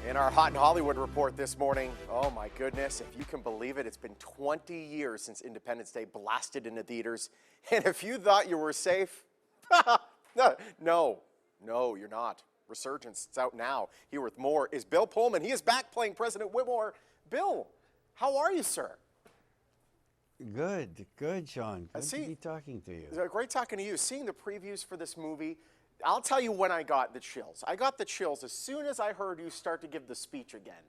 In our Hot in Hollywood report this morning, oh my goodness, if you can believe it, it's been 20 years since Independence Day blasted into theaters. And if you thought you were safe, no, you're not. Resurgence, it's out now. Here with more is Bill Pullman. He is back playing President Whitmore. Bill, how are you, sir? Good, Sean. Good to be talking to you. Great talking to you. Seeing the previews for this movie, I'll tell you when I got the chills. I got the chills as soon as I heard you start to give the speech again.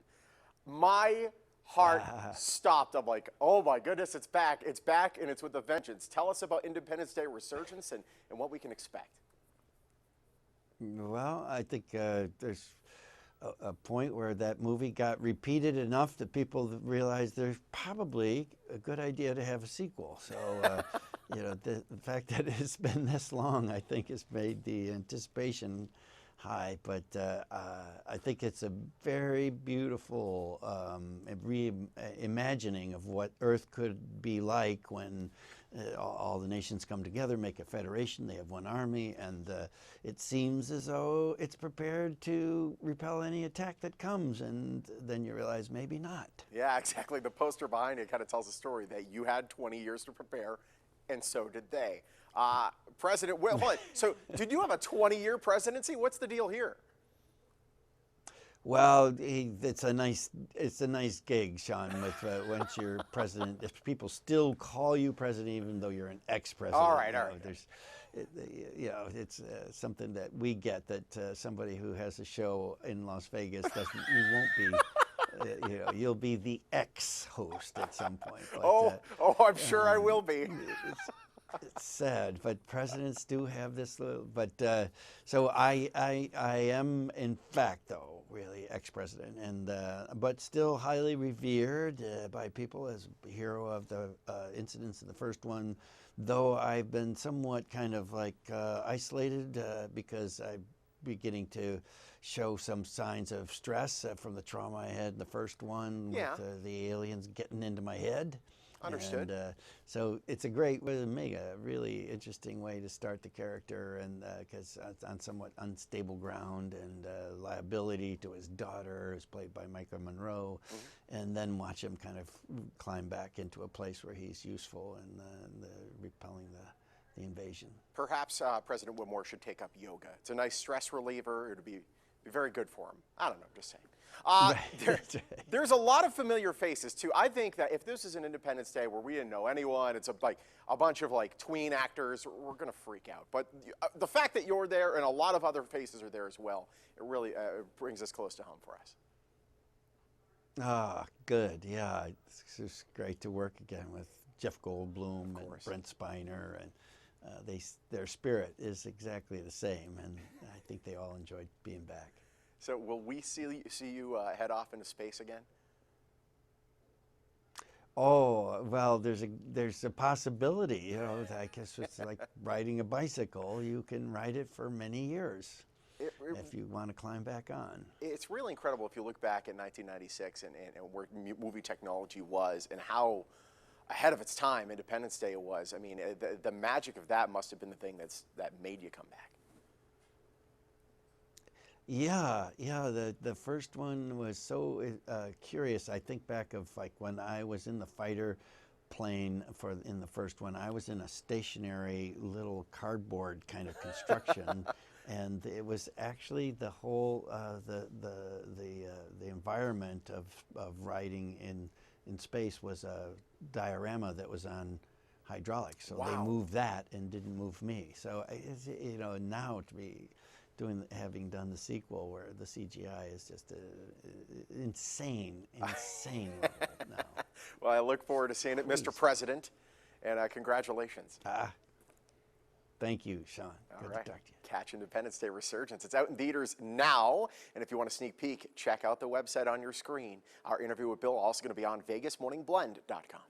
My heart stopped. I'm like, oh my goodness, it's back, and it's with a vengeance. Tell us about Independence Day Resurgence and what we can expect. Well, I think there's a point where that movie got repeated enough that people realized there's probably a good idea to have a sequel. So, you know, the fact that it's been this long, I think, has made the anticipation high. But I think it's a very beautiful reimagining of what Earth could be like when all the nations come together, make a federation, they have one army, and it seems as though it's prepared to repel any attack that comes, and then you realize maybe not. Yeah, exactly. The poster behind it kind of tells a story that you had 20 years to prepare, and so did they. President Whitmore, so did you have a 20-year presidency? What's the deal here? Well, it's a nice gig, Sean. With once you're president, if people still call you president, even though you're an ex-president. All right. There's, you know, it's something that we get that somebody who has a show in Las Vegas doesn't. You won't be. You know, you'll be the ex-host at some point. But, I'm sure I will be. It's sad, but presidents do have this little. But so I am, in fact, though, really ex-president, and but still highly revered by people as a hero of the incidents of the first one. Though I've been somewhat kind of like isolated because I'm beginning to show some signs of stress from the trauma I had in the first one with the aliens getting into my head. Understood. And, so it's a great way to make a really interesting way to start the character, and because it's on somewhat unstable ground, and liability to his daughter, who's played by Michael Monroe, and then watch him kind of climb back into a place where he's useful and repelling the invasion. Perhaps President Whitmore should take up yoga. It's a nice stress reliever. It would be very good for him. I don't know, just saying. There's a lot of familiar faces too. I think that if this is an Independence Day where we didn't know anyone, it's like a bunch of like tween actors, we're gonna freak out. But the fact that you're there and a lot of other faces are there as well, it really brings us close to home for us. Ah, good. Yeah, it's just great to work again with Jeff Goldblum and Brent Spiner, and their spirit is exactly the same, and I think they all enjoyed being back. So will we see you head off into space again? Oh, well, there's a possibility. You know, I guess it's like riding a bicycle. You can ride it for many years if you want to climb back on. It's really incredible if you look back at 1996 and where movie technology was and how ahead of its time Independence Day was. I mean, the magic of that must have been the thing that made you come back. Yeah. The first one was so curious. I think back of like when I was in the fighter plane in the first one. I was in a stationary little cardboard kind of construction, and it was actually the whole the environment of riding in space was a diorama that was on hydraulics. So they moved that and didn't move me. So you know, now to be having done the sequel where the CGI is just insane level now. Well, I look forward to seeing it, Mr. President, and congratulations. Thank you, Sean. Good to talk to you. Catch Independence Day Resurgence. It's out in theaters now, and if you want a sneak peek, check out the website on your screen. Our interview with Bill also going to be on VegasMorningBlend.com.